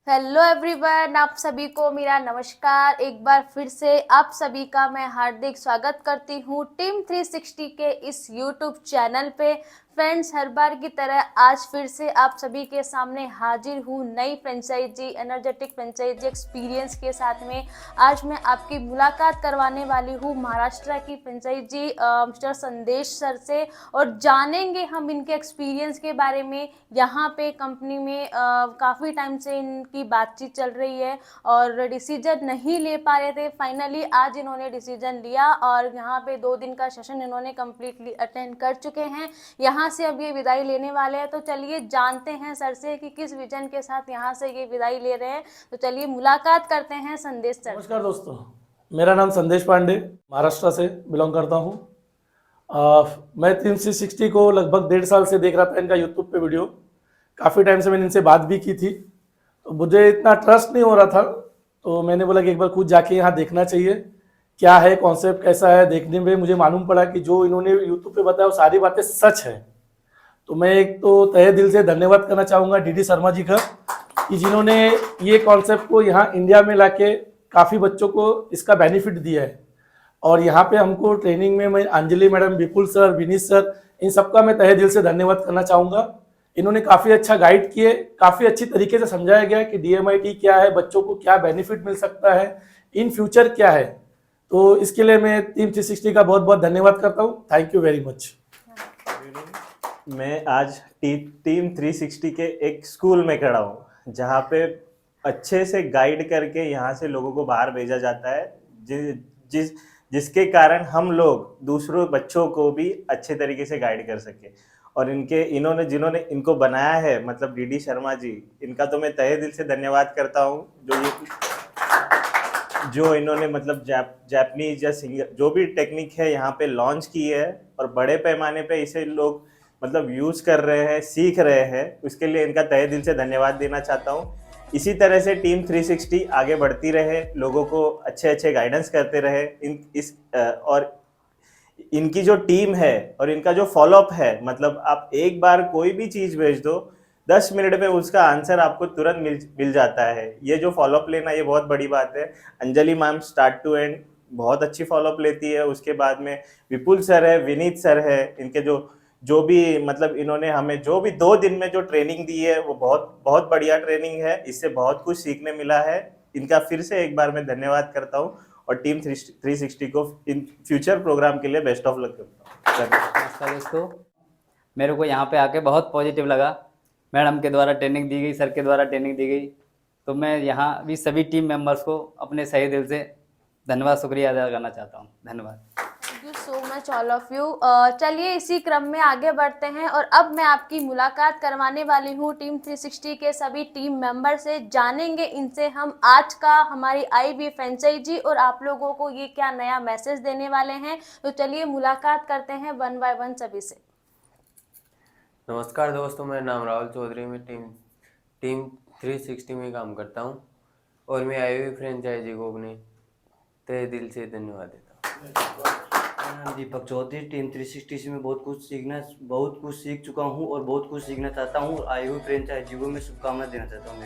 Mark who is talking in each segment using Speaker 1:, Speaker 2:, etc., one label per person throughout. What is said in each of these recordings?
Speaker 1: Hello everyone, आप सभी को मेरा नमस्कार। एक बार फिर से आप सभी का मैं हार्दिक स्वागत करती हूँ टीम 360 के इस यूट्यूब चैनल पे। फ्रेंड्स, हर बार की तरह आज फिर से आप सभी के सामने हाजिर हूँ नई फ्रेंचाइजी, एनर्जेटिक फ्रेंचाइजी एक्सपीरियंस के साथ में। आज मैं आपकी मुलाकात करवाने वाली हूँ महाराष्ट्र की फ्रेंचाइजी मिस्टर संदेश सर से, और जानेंगे हम इनके एक्सपीरियंस के बारे में। यहाँ पे कंपनी में काफ़ी टाइम से इनकी बातचीत चल रही है और डिसीजन नहीं ले पा रहे थे। फाइनली आज इन्होंने डिसीजन लिया और यहाँ पे 2 दिन का सेशन इन्होंने कम्प्लीटली अटेंड कर चुके हैं। यहाँ से अब ये विदाई लेने वाले हैं, तो चलिए जानते हैं सर से कि किस विजन के साथ यहाँ से ये विदाई ले रहे हैं। तो चलिए मुलाकात करते हैं संदेश सर।
Speaker 2: नमस्कार दोस्तों, मेरा नाम संदेश पांडे, महाराष्ट्र से बिलोंग करता हूँ। मैं 360 को लगभग 1.5 साल से देख रहा था इनका यूट्यूब पे वीडियो। काफ़ी टाइम से मैंने इनसे बात भी की थी, तो मुझे इतना ट्रस्ट नहीं हो रहा था, तो मैंने बोला कि एक बार खुद जाके यहाँ देखना चाहिए क्या है, कॉन्सेप्ट कैसा है। देखने में मुझे मालूम पड़ा कि जो इन्होंने यूट्यूब पे बताया वो सारी बातें सच है। तो मैं एक तो तहे दिल से धन्यवाद करना चाहूँगा डीडी शर्मा जी का, कि जिन्होंने ये कॉन्सेप्ट को यहाँ इंडिया में लाके काफ़ी बच्चों को इसका बेनिफिट दिया है। और यहाँ पे हमको ट्रेनिंग में मैं अंजलि मैडम, विपुल सर, विनीत सर, इन सबका मैं तहे दिल से धन्यवाद करना चाहूँगा। इन्होंने काफ़ी अच्छा गाइड किए, काफ़ी अच्छी तरीके से समझाया गया कि DMIT क्या है, बच्चों को क्या बेनिफिट मिल सकता है, इन फ्यूचर क्या है। तो इसके लिए मैं टीम 360 का बहुत बहुत धन्यवाद करता हूँ। Thank you very much.
Speaker 3: मैं आज टीम 360 के एक स्कूल में खड़ा हूँ, जहाँ पे अच्छे से गाइड करके यहाँ से लोगों को बाहर भेजा जाता है, जिसके कारण हम लोग दूसरों बच्चों को भी अच्छे तरीके से गाइड कर सके। और इन्होंने जिन्होंने इनको बनाया है, मतलब डीडी शर्मा जी, इनका तो मैं तहे दिल से धन्यवाद करता हूँ। जो इन्होंने मतलब जापानीज या सिंगर जो भी टेक्निक है यहाँ पे लॉन्च की है, और बड़े पैमाने पे इसे लोग मतलब यूज कर रहे हैं, सीख रहे हैं, उसके लिए इनका तहे दिल से धन्यवाद देना चाहता हूँ। इसी तरह से टीम 360 आगे बढ़ती रहे, लोगों को अच्छे अच्छे गाइडेंस करते रहे। और इनकी जो टीम है और इनका जो फॉलोअप है, मतलब आप एक बार कोई भी चीज भेज दो, 10 मिनट में उसका आंसर आपको तुरंत मिल जाता है। ये जो फॉलोअप लेना, ये बहुत बड़ी बात है। Anjali ma'am start to end बहुत अच्छी फॉलोअप लेती है। उसके बाद में विपुल सर है, विनीत सर है, इनके जो भी मतलब इन्होंने हमें जो भी 2 दिन में जो ट्रेनिंग दी है, वो बहुत बहुत बढ़िया ट्रेनिंग है। इससे बहुत कुछ सीखने मिला है। इनका फिर से एक बार मैं धन्यवाद करता हूँ, और टीम 360 को इन फ्यूचर प्रोग्राम के लिए बेस्ट ऑफ लक करता हूँ।
Speaker 4: नमस्कार दोस्तों, मेरे को यहाँ पे आके बहुत पॉजिटिव लगा। मैडम के द्वारा ट्रेनिंग दी गई, सर के द्वारा ट्रेनिंग दी गई, तो मैं यहाँ भी सभी टीम मेंबर्स को अपने सही दिल से धन्यवाद, शुक्रिया अदा करना चाहता हूँ। धन्यवाद।
Speaker 1: Thank you so much all of you. चलिए इसी क्रम में आगे बढ़ते हैं, और अब मैं आपकी मुलाकात करवाने वाली हूँ टीम 360 के सभी टीम मेंबर से। जानेंगे इनसे हम आज का हमारी आई भी फ्रेंचाइजी और आप लोगों को ये क्या नया मैसेज देने वाले हैं। तो चलिए मुलाकात करते हैं 1 बाय 1 सभी से।
Speaker 5: नमस्कार दोस्तों, मेरा नाम राहुल चौधरी, मैं टीम 360 में काम करता हूं, और मैं आई हुई फ्रेंचाइजी को अपने तहे दिल से धन्यवाद देता हूं।
Speaker 6: दीपक चौधरी, टीम 360 से मैं बहुत कुछ सीख चुका हूं और बहुत कुछ सीखना चाहता हूं, और आई हुई फ्रेंचाइजी को मैं शुभकामनाएं देना चाहता हूं।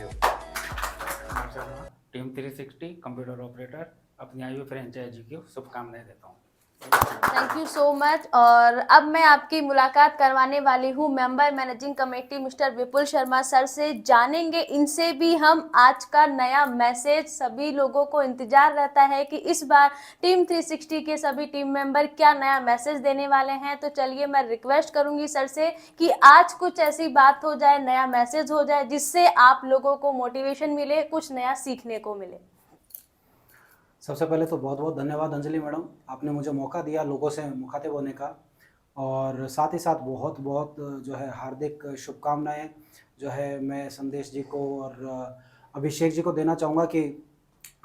Speaker 7: टीम 360 कंप्यूटर ऑपरेटर, अपनी आई हुई फ्रेंचाइजी की शुभकामनाएं देता हूँ।
Speaker 1: Thank you so much. और अब मैं आपकी मुलाकात करवाने वाली हूँ मेंबर मैनेजिंग कमेटी मिस्टर विपुल शर्मा सर से। जानेंगे इनसे भी हम आज का नया मैसेज। सभी लोगों को इंतजार रहता है कि इस बार टीम 360 के सभी टीम मेंबर क्या नया मैसेज देने वाले हैं। तो चलिए मैं रिक्वेस्ट करूंगी सर से कि आज कुछ ऐसी बात हो जाए, नया मैसेज हो जाए, जिससे आप लोगों को मोटिवेशन मिले, कुछ नया सीखने को मिले।
Speaker 8: सबसे पहले तो बहुत बहुत धन्यवाद अंजलि मैडम, आपने मुझे मौका दिया लोगों से मुखातिब होने का, और साथ ही साथ बहुत बहुत जो है हार्दिक शुभकामनाएं जो है मैं संदेश जी को और अभिषेक जी को देना चाहूँगा कि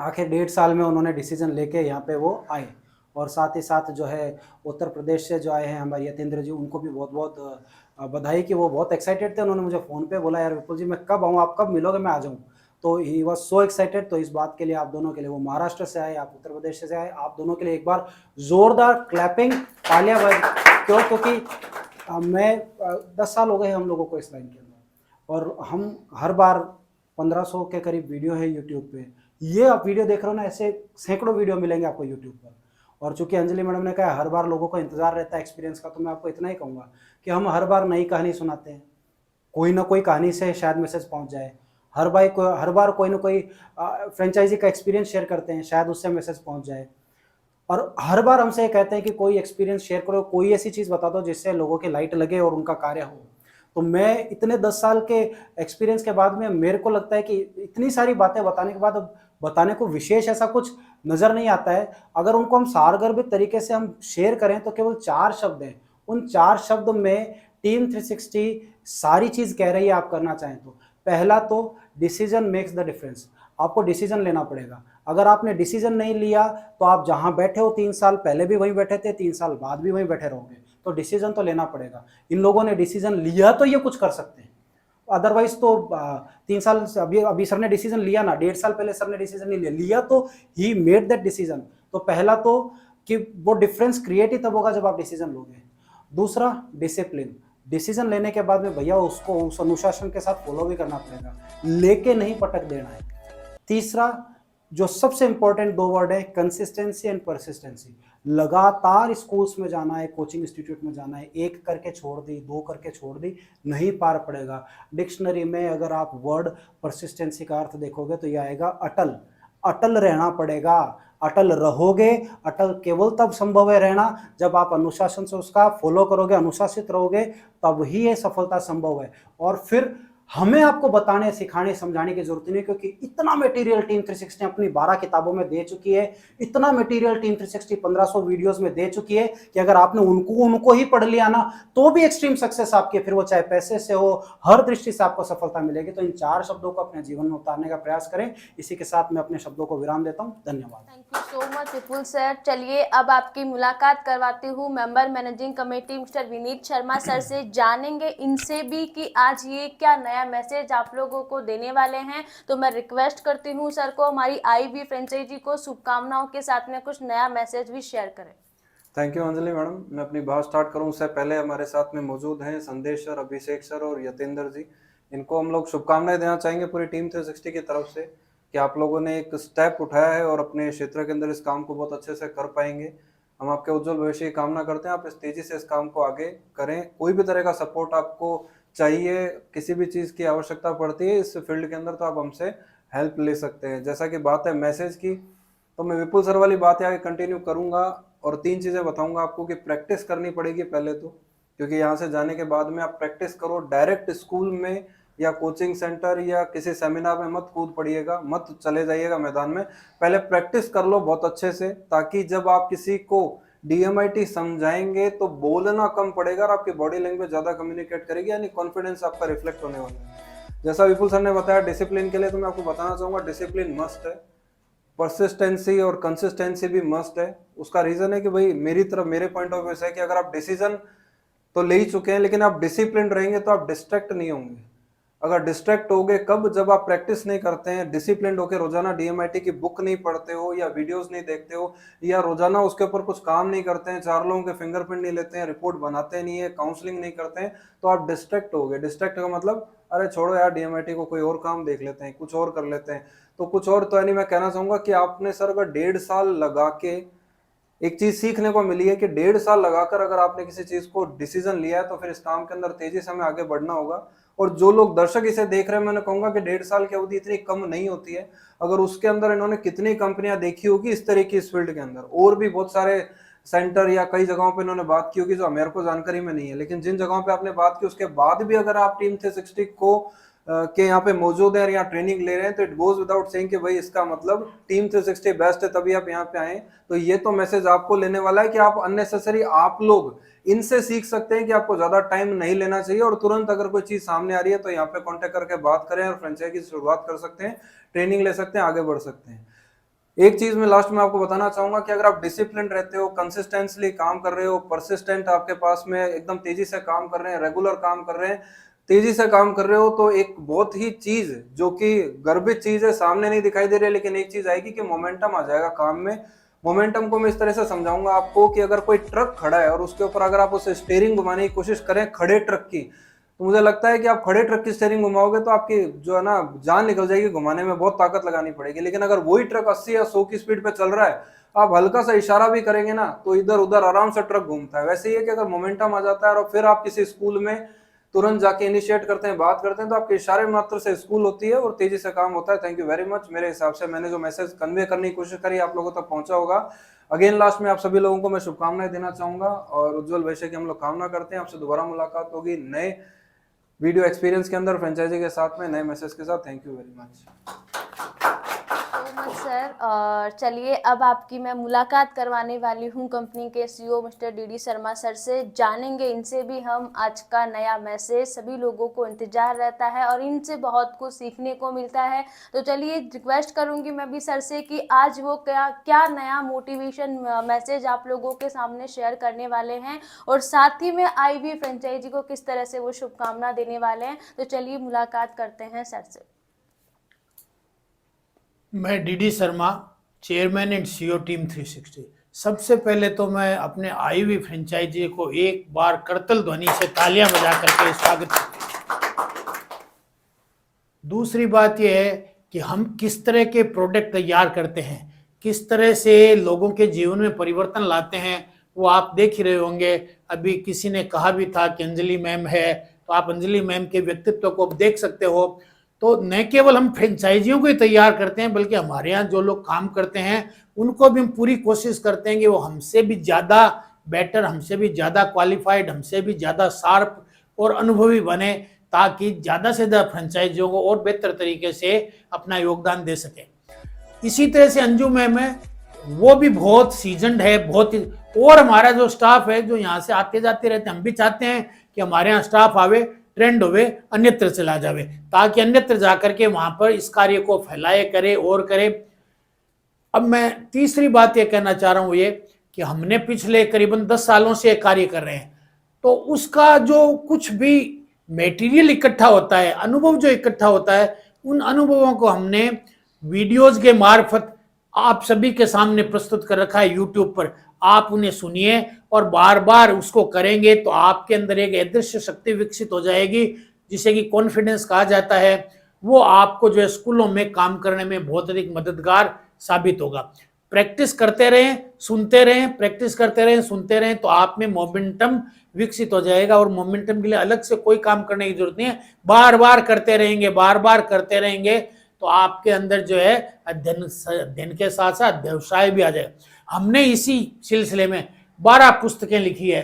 Speaker 8: आखिर 1.5 साल में उन्होंने डिसीजन लेके यहाँ पे वो आए। और साथ ही साथ जो है उत्तर प्रदेश से जो आए हैं हमारे यतेंद्र जी, उनको भी बहुत बहुत बधाई कि वो बहुत एक्साइटेड थे। उन्होंने मुझे फ़ोन पे बोला, यार विपुल जी मैं कब आऊँ, आप कब मिलोगे, मैं आ जाऊँ। तो ही वॉज सो एक्साइटेड। तो इस बात के लिए आप दोनों के लिए, वो महाराष्ट्र से आए, आप उत्तर प्रदेश से आए, आप दोनों के लिए एक बार जोरदार क्लैपिंग, तालियां बज। क्यों? क्योंकि मैं 10 साल हो गए हम लोगों को इस लाइन के अंदर, और हम हर बार 1500 के करीब वीडियो है यूट्यूब पे। ये आप वीडियो देख रहे हो ना, ऐसे सैकड़ों वीडियो मिलेंगे आपको यूट्यूब पर। और चूंकि अंजलि मैडम ने कहा हर बार लोगों को इंतजार रहता है एक्सपीरियंस का, तो मैं आपको इतना ही कहूँगा कि हम हर बार नई कहानी सुनाते हैं, कोई ना कोई कहानी से शायद मैसेज पहुंच जाए। हर बार कोई ना कोई फ्रेंचाइजी का एक्सपीरियंस शेयर करते हैं, शायद उससे मैसेज पहुंच जाए। और हर बार हमसे ये कहते हैं कि कोई एक्सपीरियंस शेयर करो, कोई ऐसी चीज़ बता दो जिससे लोगों की लाइट लगे और उनका कार्य हो। तो मैं इतने 10 साल के एक्सपीरियंस के बाद में मेरे को लगता है कि इतनी सारी बातें बताने के बाद अब बताने को विशेष ऐसा कुछ नज़र नहीं आता है। अगर उनको हम सारगर्भित तरीके से हम शेयर करें तो केवल 4 शब्द हैं। उन 4 शब्द में टीम 360 सारी चीज़ कह रही है आप करना चाहें तो। पहला तो डिसीजन मेक्स द डिफरेंस। आपको डिसीजन लेना पड़ेगा। अगर आपने डिसीजन नहीं लिया तो आप जहां बैठे हो 3 साल पहले भी वहीं बैठे थे, 3 साल बाद भी वहीं बैठे रहोगे। तो डिसीजन तो लेना पड़ेगा। इन लोगों ने डिसीजन लिया तो ये कुछ कर सकते हैं, अदरवाइज तो 3 साल से अभी सर ने डिसीजन लिया ना, 1.5 साल पहले सर ने डिसीजन नहीं लिया तो ही मेड दैट डिसीजन। तो पहला तो कि वो डिफरेंस क्रिएट ही तब होगा जब आप डिसीजन लोगे। दूसरा डिसिप्लिन। डिसीजन लेने के बाद में भैया उसको उस अनुशासन के साथ फॉलो भी करना पड़ेगा, लेके नहीं पटक देना है। तीसरा जो सबसे इंपॉर्टेंट 2 वर्ड है, कंसिस्टेंसी एंड परसिस्टेंसी। लगातार स्कूल्स में जाना है, कोचिंग इंस्टीट्यूट में जाना है, 1 करके छोड़ दी, 2 करके छोड़ दी, नहीं पार पड़ेगा। डिक्शनरी में अगर आप वर्ड परसिस्टेंसी का अर्थ देखोगे तो यह आएगा अटल। अटल रहना पड़ेगा, अटल रहोगे। अटल केवल तब संभव है रहना जब आप अनुशासन से उसका फॉलो करोगे, अनुशासित रहोगे, तब ही ये सफलता संभव है। और फिर हमें आपको बताने, सिखाने, समझाने की जरूरत नहीं, क्योंकि इतना मटेरियल टीम 360 ने अपनी 12 किताबों में दे चुकी है, इतना मटेरियल टीम 360 1500 वीडियोस में दे चुकी है कि अगर आपने उनको ही पढ़ लिया ना तो भी एक्सट्रीम सक्सेस आपकी, फिर वो चाहे पैसे से हो, हर दृष्टि से आपको सफलता मिलेगी। तो इन 4 शब्दों को अपने जीवन में उतारने का प्रयास करें। इसी के साथ मैं अपने शब्दों को विराम देता हूँ। धन्यवाद।
Speaker 1: Thank you so much Vipul sir. चलिए अब आपकी मुलाकात करवाती हूँ member managing committee mister Vineet Sharma sir से। जानेंगे इनसे भी कि आज ये क्या नया मैसेज आप लोगों को देने वाले हैं। तो मैं रिक्वेस्ट करती हूँ सर को हमारी IB फ्रेंचाइजी को शुभकामनाओं के साथ में कुछ नया मैसेज भी शेयर करें।
Speaker 9: Thank you Anjali madam. मैं अपनी बात स्टार्ट करूं उससे पहले हमारे साथ में मौजूद हैं संदेश सर, अभिषेक सर और यतेंद्र जी। इनको हम लोग शुभकामनाएं देना चाहेंगे पूरी टीम 360 की तरफ से कि आप लोगों ने एक स्टेप उठाया है और अपने क्षेत्र के अंदर इस काम को बहुत अच्छे से कर पाएंगे। हम आपके उज्जवल भविष्य की कामना करते हैं। आप इस तेजी से इस काम को आगे करें। कोई भी तरह का सपोर्ट आपको चाहिए, किसी भी चीज़ की आवश्यकता पड़ती है इस फील्ड के अंदर, तो आप हमसे हेल्प ले सकते हैं। जैसा कि बात है मैसेज की, तो मैं विपुल सर वाली बात आगे कंटिन्यू करूंगा और 3 चीज़ें बताऊंगा आपको कि प्रैक्टिस करनी पड़ेगी पहले तो, क्योंकि यहाँ से जाने के बाद में आप प्रैक्टिस करो। डायरेक्ट स्कूल में या कोचिंग सेंटर या किसी सेमिनार में मत कूद पड़िएगा, मत चले जाइएगा मैदान में। पहले प्रैक्टिस कर लो बहुत अच्छे से, ताकि जब आप किसी को DMIT समझाएंगे तो बोलना कम पड़ेगा और आपकी बॉडी लैंग्वेज ज़्यादा कम्युनिकेट करेगी, यानी कॉन्फिडेंस आपका रिफ्लेक्ट होने वाला है। जैसा विपुल सर ने बताया डिसिप्लिन के लिए, तो मैं आपको बताना चाहूँगा डिसिप्लिन मस्ट है, परसिस्टेंसी और कंसिस्टेंसी भी मस्ट है। उसका रीज़न है कि भाई मेरे पॉइंट ऑफ व्यू से है कि अगर आप डिसीजन तो ले ही चुके हैं लेकिन आप डिसिप्लिन रहेंगे तो आप डिस्ट्रैक्ट नहीं होंगे। अगर डिस्ट्रैक्ट होगे कब? जब आप प्रैक्टिस नहीं करते हैं, डिसिप्लिन होकर रोजाना DMIT की बुक नहीं पढ़ते हो या वीडियोस नहीं देखते हो या रोजाना उसके ऊपर कुछ काम नहीं करते हैं, 4 लोगों के फिंगरप्रिंट नहीं लेते हैं, रिपोर्ट बनाते नहीं है, काउंसलिंग नहीं करते हैं, तो आप डिस्ट्रैक्ट होगे। डिस्ट्रैक्ट का मतलब अरे छोड़ो यार DMIT को, कोई और काम देख लेते हैं, कुछ और कर लेते हैं। तो कुछ और तो यानी मैं कहना चाहूँगा कि आपने सर अगर 1.5 साल लगा के, एक चीज सीखने को मिली है कि 1.5 साल लगाकर अगर आपने किसी चीज को डिसीजन लिया है तो फिर इस काम के अंदर तेजी से हमें आगे बढ़ना होगा। और जो लोग दर्शक इसे देख रहे हैं, मैंने कहूंगा कि 1.5 साल की अवधि इतनी कम नहीं होती है। अगर उसके अंदर इन्होंने कितनी कंपनियां देखी होगी इस तरह की इस फील्ड के अंदर, और भी बहुत सारे सेंटर या कई जगहों पे इन्होंने बात की होगी जो मेरे को जानकारी में नहीं है, लेकिन जिन जगहों पे आपने बात की उसके बाद भी अगर आप टीम 360 को के यहाँ पे मौजूद है और यहाँ ट्रेनिंग ले रहे हैं, तो इट गोज विदाउट सेइंग कि भाई इसका मतलब टीम 360 बेस्ट है तभी आप यहाँ पे आए। तो ये तो मैसेज आपको लेने वाला है कि आप अननेसेसरी आप लोग इनसे सीख सकते हैं कि आपको ज्यादा टाइम नहीं लेना चाहिए और तुरंत अगर कोई चीज सामने आ रही है तो यहाँ पे कॉन्टेक्ट करके बात करें और फ्रेंचाइजी की शुरुआत कर सकते हैं, ट्रेनिंग ले सकते हैं, आगे बढ़ सकते हैं। एक चीज मैं लास्ट में आपको बताना चाहूंगा कि अगर आप डिसिप्लिन रहते हो, कंसिस्टेंटली काम कर रहे हो, परसिस्टेंट आपके पास में एकदम तेजी से काम कर रहे हैं, रेगुलर काम कर रहे हैं, तेजी से काम कर रहे हो, तो एक बहुत ही चीज जो कि गर्भित चीज है, सामने नहीं दिखाई दे रही है, लेकिन एक चीज आएगी कि मोमेंटम आ जाएगा काम में। मोमेंटम को मैं इस तरह से समझाऊंगा आपको कि अगर कोई ट्रक खड़ा है और उसके ऊपर अगर आप उसे स्टीयरिंग घुमाने की कोशिश करें खड़े ट्रक की, तो मुझे लगता है कि आप खड़े ट्रक की स्टीयरिंग घुमाओगे तो आपकी जो है ना जान निकल जाएगी, घुमाने में बहुत ताकत लगानी पड़ेगी। लेकिन अगर वही ट्रक 80 या 100 की स्पीड पे चल रहा है, आप हल्का सा इशारा भी करेंगे ना तो इधर उधर आराम से ट्रक घूमता है। वैसे ही है कि अगर मोमेंटम आ जाता है और फिर आप किसी स्कूल में तुरंत जाके इनिशिएट करते हैं, बात करते हैं, तो आपके इशारे मात्र से स्कूल होती है और तेजी से काम होता है। Thank you very much. मेरे हिसाब से मैंने जो मैसेज कन्वे करने की कोशिश करी आप लोगों तक पहुंचा होगा। अगेन लास्ट में आप सभी लोगों को मैं शुभकामनाएं देना चाहूंगा और उज्जवल भविष्य की हम लोग कामना करते हैं। आपसे दोबारा मुलाकात होगी नए वीडियो एक्सपीरियंस के अंदर, फ्रेंचाइजी के साथ में, नए मैसेज के साथ। Thank you very much
Speaker 1: sir. और चलिए अब आपकी मैं मुलाकात करवाने वाली हूँ कंपनी के CEO mister DD Sharma sir से। जानेंगे इनसे भी हम आज का नया मैसेज। सभी लोगों को इंतजार रहता है और इनसे बहुत कुछ सीखने को मिलता है। तो चलिए रिक्वेस्ट करूँगी मैं भी सर से कि आज वो क्या नया मोटिवेशन मैसेज आप लोगों के सामने शेयर करने वाले हैं और साथ ही में आईवी फ्रेंचाइजी को किस तरह से वो शुभकामना देने वाले हैं। तो चलिए मुलाकात करते हैं सर से।
Speaker 10: मैं DD Sharma, chairman and CEO team 360। सबसे पहले तो मैं अपने आईवी फ्रेंचाइजी को एक बार करतल ध्वनि से तालियां बजा करके स्वागत करता हूं। दूसरी बात यह है कि हम किस तरह के प्रोडक्ट तैयार करते हैं, किस तरह से लोगों के जीवन में परिवर्तन लाते हैं, वो आप देख ही रहे होंगे। अभी किसी ने कहा भी था कि अंजलि मैम है, तो आप अंजलि मैम के व्यक्तित्व को देख सकते हो। तो न केवल हम फ्रेंचाइजियों को ही तैयार करते हैं बल्कि हमारे यहाँ जो लोग काम करते हैं उनको भी हम पूरी कोशिश करते हैं कि वो हमसे भी ज़्यादा बेटर, हमसे भी ज़्यादा क्वालिफाइड, हमसे भी ज़्यादा शार्प और अनुभवी बने, ताकि ज़्यादा से ज़्यादा फ्रेंचाइजियों को और बेहतर तरीके से अपना योगदान दे सके। इसी तरह से अंजू मैम है, वो भी बहुत सीजनड है, बहुत ही। और हमारा जो स्टाफ है जो यहाँ से आते जाते रहते हैं, हम भी चाहते हैं कि हमारे यहाँ स्टाफ आवे, ट्रेंड होवे, अन्यत्र चला जावे, ताकि अन्यत्र जाकर के वहां पर इस कार्य को फैलाए, करे और करे। अब मैं तीसरी बात ये कहना चाह रहा हूँ ये कि हमने पिछले करीबन 10 सालों से कार्य कर रहे हैं, तो उसका जो कुछ भी मटेरियल इकट्ठा होता है, अनुभव जो इकट्ठा होता है, उन अनुभवों को हमने वीडियोज के मार्फत आप सभी के सामने प्रस्तुत कर रखा है यूट्यूब पर। आप उन्हें सुनिए और बार बार उसको करेंगे तो आपके अंदर एक अदृश्य शक्ति विकसित हो जाएगी, जिसे कि कॉन्फिडेंस कहा जाता है। वो आपको जो है स्कूलों में काम करने में बहुत अधिक मददगार साबित होगा। प्रैक्टिस करते रहें, सुनते रहें, प्रैक्टिस करते रहें, सुनते रहें, तो आप में मोमेंटम विकसित हो जाएगा। और मोमेंटम के लिए अलग से कोई काम करने की जरूरत नहीं है, बार बार करते रहेंगे, बार बार करते रहेंगे तो आपके अंदर जो है अध्ययन के साथ साथ व्यवसाय भी आ जाएगा। हमने इसी सिलसिले में 12 पुस्तकें लिखी है,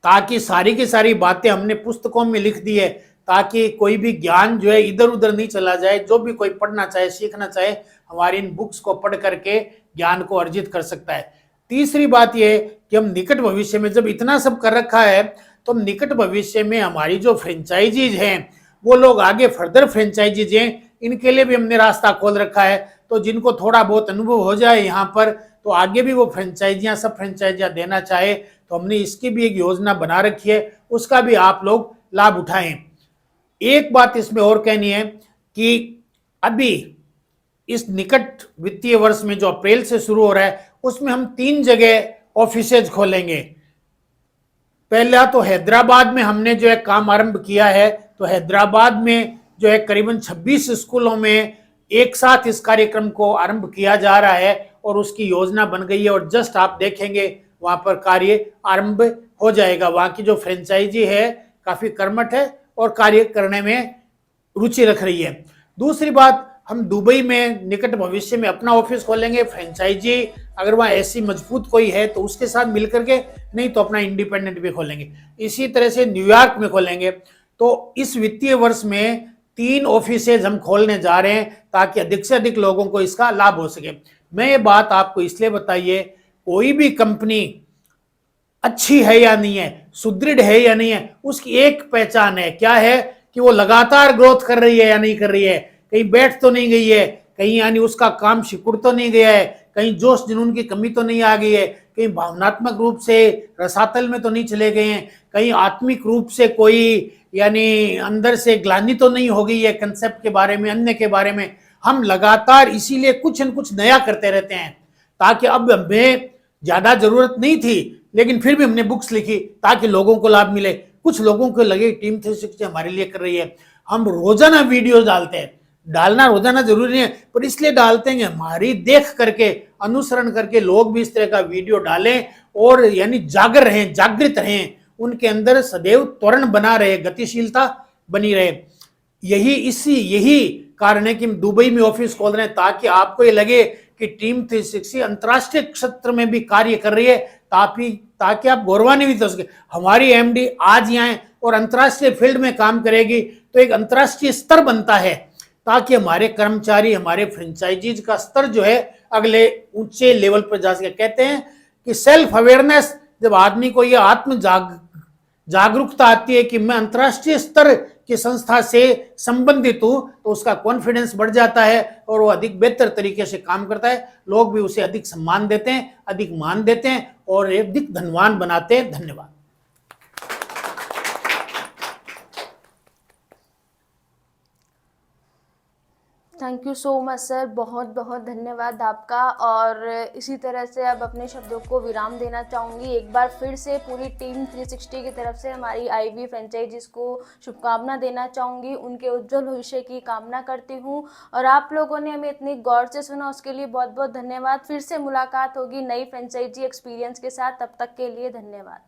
Speaker 10: ताकि सारी की सारी बातें हमने पुस्तकों में लिख दी है, ताकि कोई भी ज्ञान जो है इधर उधर नहीं चला जाए। जो भी कोई पढ़ना चाहे, सीखना चाहे, हमारी इन बुक्स को पढ़ करके ज्ञान को अर्जित कर सकता है। तीसरी बात यह है कि हम निकट भविष्य में जब इतना सब कर रखा है, तो निकट भविष्य में हमारी जो फ्रेंचाइजीज हैं, वो लोग आगे फर्दर फ्रेंचाइजीज हैं, इनके लिए भी हमने रास्ता खोल रखा है। तो जिनको थोड़ा बहुत अनुभव हो जाए यहाँ पर, तो आगे भी वो फ्रेंचाइजियाँ, सब फ्रेंचाइजियाँ देना चाहे, तो हमने इसकी भी एक योजना बना रखी है, उसका भी आप लोग लाभ उठाएं। एक बात इसमें और कहनी है कि अभी इस निकट वित्तीय वर्ष में जो अप्रैल से शुरू हो रहा है, उसमें हम 3 जगह ऑफिसेज खोलेंगे। पहला तो हैदराबाद में हमने जो है काम आरंभ किया है, तो हैदराबाद में जो है करीबन 26 स्कूलों में एक साथ इस कार्यक्रम को आरंभ किया जा रहा है और उसकी योजना बन गई है और जस्ट आप देखेंगे वहां पर कार्य आरंभ हो जाएगा। वहां की जो फ्रेंचाइजी है काफी कर्मठ है और कार्य करने में रुचि रख रही है। दूसरी बात, हम दुबई में निकट भविष्य में अपना ऑफिस खोलेंगे। फ्रेंचाइजी अगर वहाँ ऐसी मजबूत कोई है तो उसके साथ मिलकर के, नहीं तो अपना इंडिपेंडेंट भी खोलेंगे। इसी तरह से न्यूयॉर्क में खोलेंगे। तो इस वित्तीय वर्ष में 3 ऑफिसेज हम खोलने जा रहे हैं, ताकि अधिक से अधिक लोगों को इसका लाभ हो सके। मैं ये बात आपको इसलिए बताइए, कोई भी कंपनी अच्छी है या नहीं है, सुदृढ़ है या नहीं है, उसकी एक पहचान है। क्या है कि वो लगातार ग्रोथ कर रही है या नहीं कर रही है, कहीं बैठ तो नहीं गई है, कहीं यानी उसका काम सिकुड़ तो नहीं गया है, कहीं जोश जुनून की कमी तो नहीं आ गई है, कहीं भावनात्मक रूप से रसातल में तो नहीं चले गए हैं, कहीं आत्मिक रूप से कोई यानी अंदर से ग्लानि तो नहीं हो गई है कंसेप्ट के बारे में, अन्य के बारे में। हम लगातार इसीलिए कुछ न कुछ नया करते रहते हैं, ताकि अब हमें ज्यादा जरूरत नहीं थी, लेकिन फिर भी हमने बुक्स लिखी ताकि लोगों को लाभ मिले। कुछ लोगों को लगे टीम 360 हमारे लिए कर रही है। हम रोजाना वीडियो डालते हैं, डालना रोजाना जरूरी नहीं है, पर इसलिए डालते हैं हमारी देख करके, अनुसरण करके लोग भी इस तरह का वीडियो डालें और यानी जागर रहें, जागृत रहें, उनके अंदर सदैव त्वरण बना रहे, गतिशीलता बनी रहे। यही कारण है कि हम दुबई में ऑफिस खोल रहे हैं, ताकि आपको ये लगे कि टीम 360 अंतर्राष्ट्रीय क्षेत्र में भी कार्य कर रही है, ताकि आप गौरवान्वित हो सके। हमारी एमडी आज यहाँ है और अंतर्राष्ट्रीय फील्ड में काम करेगी, तो एक अंतर्राष्ट्रीय स्तर बनता है, ताकि हमारे कर्मचारी, हमारे फ्रेंचाइजीज का स्तर जो है अगले ऊंचे लेवल पर जा सके। कहते हैं कि सेल्फ अवेयरनेस, जब आदमी को यह आत्म जागरूकता आती है कि मैं अंतर्राष्ट्रीय स्तर की संस्था से संबंधित हूं, तो उसका कॉन्फिडेंस बढ़ जाता है और वो अधिक बेहतर तरीके से काम करता है। लोग भी उसे अधिक सम्मान देते हैं, अधिक मान देते हैं और अधिक धनवान बनाते हैं। धन्यवाद।
Speaker 1: Thank you so much sir, बहुत बहुत धन्यवाद आपका। और इसी तरह से अब अपने शब्दों को विराम देना चाहूँगी। एक बार फिर से पूरी टीम 360 की तरफ से हमारी आईवी फ्रेंचाइजीज को शुभकामना देना चाहूँगी, उनके उज्जवल भविष्य की कामना करती हूँ। और आप लोगों ने हमें इतनी गौर से सुना, उसके लिए बहुत बहुत धन्यवाद। फिर से मुलाकात होगी नई फ्रेंचाइजी एक्सपीरियंस के साथ, तब तक के लिए धन्यवाद।